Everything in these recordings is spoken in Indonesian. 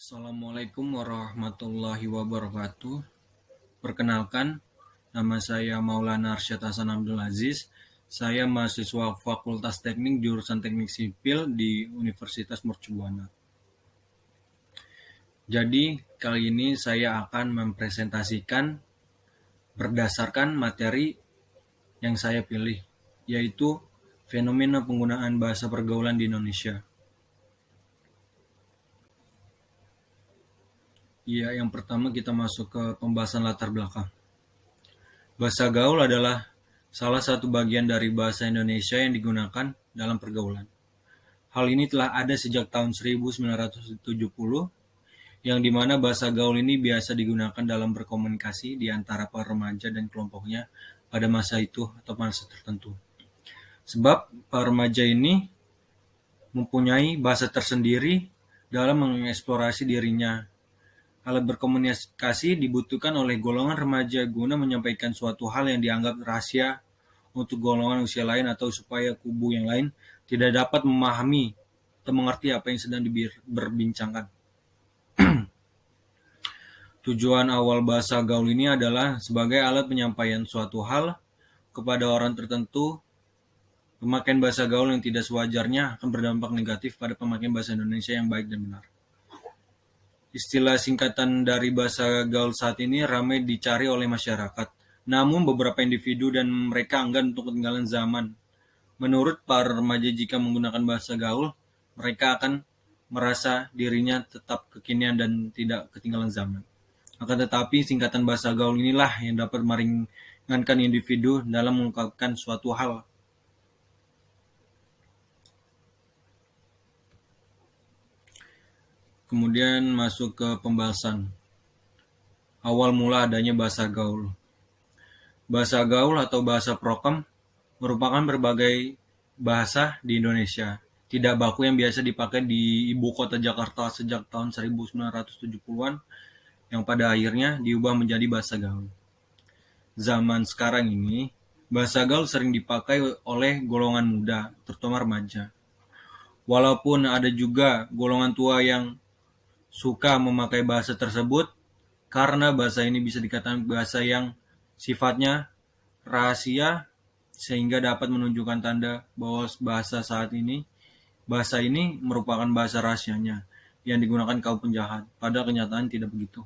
Assalamualaikum warahmatullahi wabarakatuh. Perkenalkan, nama saya Maulana Arsyad Hasan Abdul Aziz. Saya mahasiswa Fakultas Teknik jurusan Teknik Sipil di Universitas Mercubuana. Jadi, kali ini saya akan mempresentasikan berdasarkan materi yang saya pilih, yaitu fenomena penggunaan bahasa pergaulan di Indonesia. Ya, yang pertama kita masuk ke pembahasan latar belakang. Bahasa gaul adalah salah satu bagian dari bahasa Indonesia yang digunakan dalam pergaulan. Hal ini telah ada sejak tahun 1970, yang dimana bahasa gaul ini biasa digunakan dalam berkomunikasi di antara para remaja dan kelompoknya pada masa itu atau masa tertentu. Sebab para remaja ini mempunyai bahasa tersendiri dalam mengeksplorasi dirinya. Alat berkomunikasi dibutuhkan oleh golongan remaja guna menyampaikan suatu hal yang dianggap rahasia untuk golongan usia lain atau supaya kubu yang lain tidak dapat memahami atau mengerti apa yang sedang diberbincangkan. Tujuan awal bahasa gaul ini adalah sebagai alat penyampaian suatu hal kepada orang tertentu. Pemakaian bahasa gaul yang tidak sewajarnya akan berdampak negatif pada pemakaian bahasa Indonesia yang baik dan benar. Istilah singkatan dari bahasa gaul saat ini ramai dicari oleh masyarakat. Namun beberapa individu dan mereka enggan untuk ketinggalan zaman. Menurut para remaja, jika menggunakan bahasa gaul, mereka akan merasa dirinya tetap kekinian dan tidak ketinggalan zaman. Akan tetapi singkatan bahasa gaul inilah yang dapat meringankan individu dalam mengungkapkan suatu hal. Kemudian masuk ke pembahasan awal mula adanya bahasa gaul. Bahasa gaul atau bahasa prokem merupakan berbagai bahasa di Indonesia, tidak baku yang biasa dipakai di ibu kota Jakarta sejak tahun 1970-an, yang pada akhirnya diubah menjadi bahasa gaul. Zaman sekarang ini, bahasa gaul sering dipakai oleh golongan muda, terutama remaja. Walaupun ada juga golongan tua yang suka memakai bahasa tersebut, karena bahasa ini bisa dikatakan bahasa yang sifatnya rahasia, sehingga dapat menunjukkan tanda bahwa bahasa ini merupakan bahasa rahasianya yang digunakan kaum penjahat. Padahal kenyataan tidak begitu.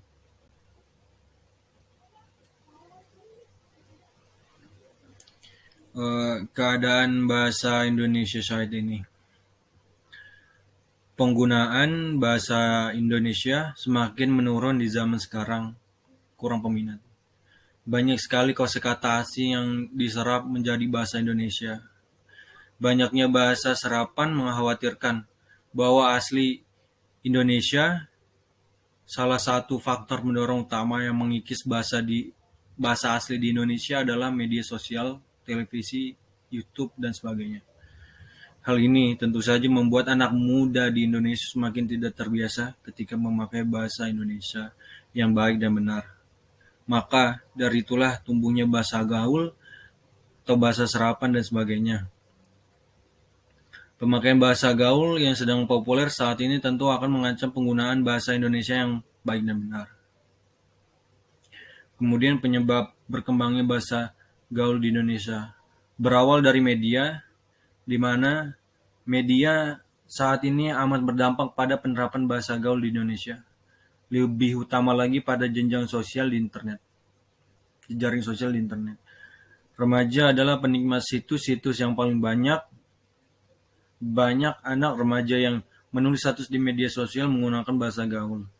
Keadaan bahasa Indonesia saat ini. Penggunaan bahasa Indonesia semakin menurun di zaman sekarang, kurang peminat. Banyak sekali kosakata asing yang diserap menjadi bahasa Indonesia. Banyaknya bahasa serapan mengkhawatirkan bahwa asli Indonesia. Salah satu faktor mendorong utama yang mengikis bahasa asli di Indonesia adalah media sosial, televisi, YouTube, dan sebagainya. Hal ini tentu saja membuat anak muda di Indonesia semakin tidak terbiasa ketika memakai bahasa Indonesia yang baik dan benar. Maka dari itulah tumbuhnya bahasa gaul atau bahasa serapan dan sebagainya. Pemakaian bahasa gaul yang sedang populer saat ini tentu akan mengancam penggunaan bahasa Indonesia yang baik dan benar. Kemudian penyebab berkembangnya bahasa gaul di Indonesia berawal dari media, di mana media saat ini amat berdampak pada penerapan bahasa gaul di Indonesia. Lebih utama lagi pada jenjang sosial di internet, jejaring sosial di internet. Remaja adalah penikmat situs-situs yang paling banyak anak remaja yang menulis status di media sosial menggunakan bahasa gaul.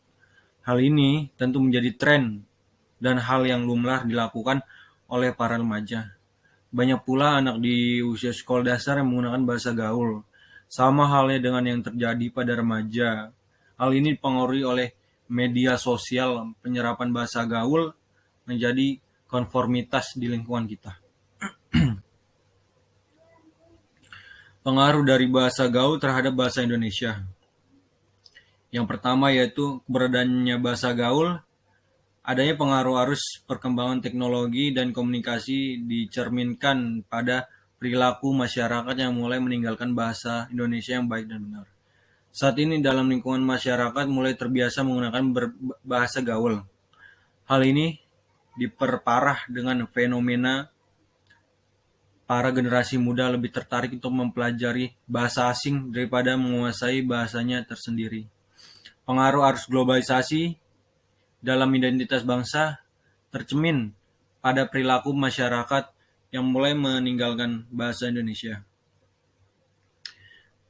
Hal ini tentu menjadi tren dan hal yang lumrah dilakukan oleh para remaja. Banyak pula anak di usia sekolah dasar yang menggunakan bahasa gaul. Sama halnya dengan yang terjadi pada remaja. Hal ini dipengaruhi oleh media sosial. Penyerapan bahasa gaul menjadi konformitas di lingkungan kita. Pengaruh dari bahasa gaul terhadap bahasa Indonesia. Yang pertama yaitu keberadaannya bahasa gaul. Adanya pengaruh arus perkembangan teknologi dan komunikasi dicerminkan pada perilaku masyarakat yang mulai meninggalkan bahasa Indonesia yang baik dan benar. Saat ini dalam lingkungan masyarakat mulai terbiasa menggunakan bahasa gaul. Hal ini diperparah dengan fenomena para generasi muda lebih tertarik untuk mempelajari bahasa asing daripada menguasai bahasanya tersendiri. Pengaruh arus globalisasi dalam identitas bangsa tercermin pada perilaku masyarakat yang mulai meninggalkan bahasa Indonesia.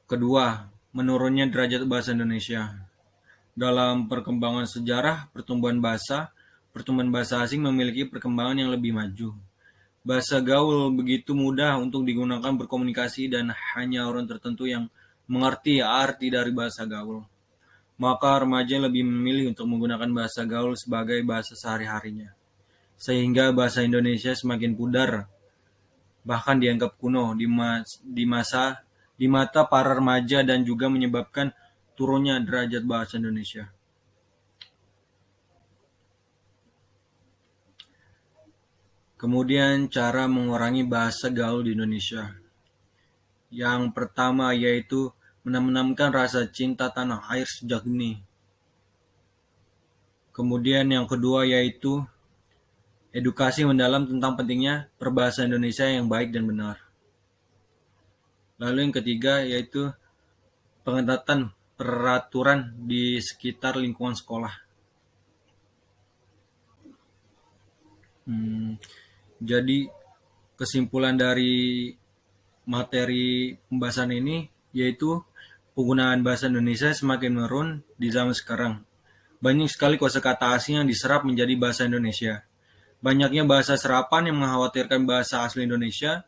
Kedua, menurunnya derajat bahasa Indonesia. Dalam perkembangan sejarah pertumbuhan bahasa asing memiliki perkembangan yang lebih maju. Bahasa gaul begitu mudah untuk digunakan berkomunikasi dan hanya orang tertentu yang mengerti arti dari bahasa gaul. Maka remaja lebih memilih untuk menggunakan bahasa gaul sebagai bahasa sehari-harinya. Sehingga bahasa Indonesia semakin pudar, bahkan dianggap kuno di mata para remaja dan juga menyebabkan turunnya derajat bahasa Indonesia. Kemudian cara mengurangi bahasa gaul di Indonesia. Yang pertama yaitu menanamkan rasa cinta tanah air sejak dini. Kemudian yang kedua yaitu edukasi mendalam tentang pentingnya perbahasa Indonesia yang baik dan benar. Lalu yang ketiga yaitu pengetatan peraturan di sekitar lingkungan sekolah. Jadi kesimpulan dari materi pembahasan ini yaitu penggunaan bahasa Indonesia semakin menurun di zaman sekarang. Banyak sekali kosakata asing yang diserap menjadi bahasa Indonesia. Banyaknya bahasa serapan yang mengkhawatirkan bahasa asli Indonesia.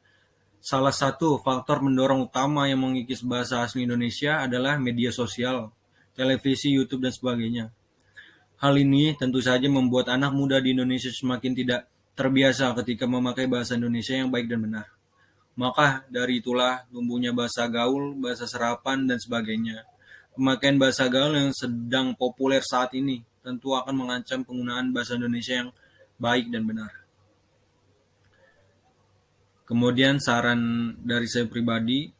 Salah satu faktor mendorong utama yang mengikis bahasa asli Indonesia adalah media sosial, televisi, YouTube, dan sebagainya. Hal ini tentu saja membuat anak muda di Indonesia semakin tidak terbiasa ketika memakai bahasa Indonesia yang baik dan benar. Maka dari itulah tumbuhnya bahasa gaul, bahasa serapan, dan sebagainya. Pemakaian bahasa gaul yang sedang populer saat ini tentu akan mengancam penggunaan bahasa Indonesia yang baik dan benar. Kemudian saran dari saya pribadi,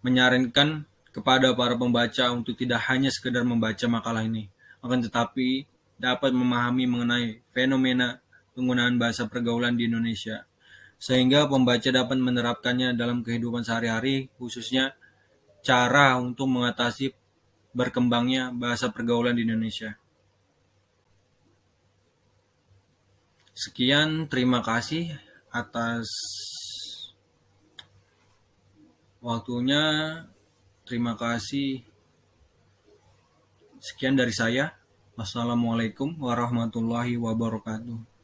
menyarankan kepada para pembaca untuk tidak hanya sekedar membaca makalah ini, akan tetapi dapat memahami mengenai fenomena penggunaan bahasa pergaulan di Indonesia, sehingga pembaca dapat menerapkannya dalam kehidupan sehari-hari, khususnya cara untuk mengatasi berkembangnya bahasa pergaulan di Indonesia. Sekian, terima kasih atas waktunya. Terima kasih. Sekian dari saya. Wassalamualaikum warahmatullahi wabarakatuh.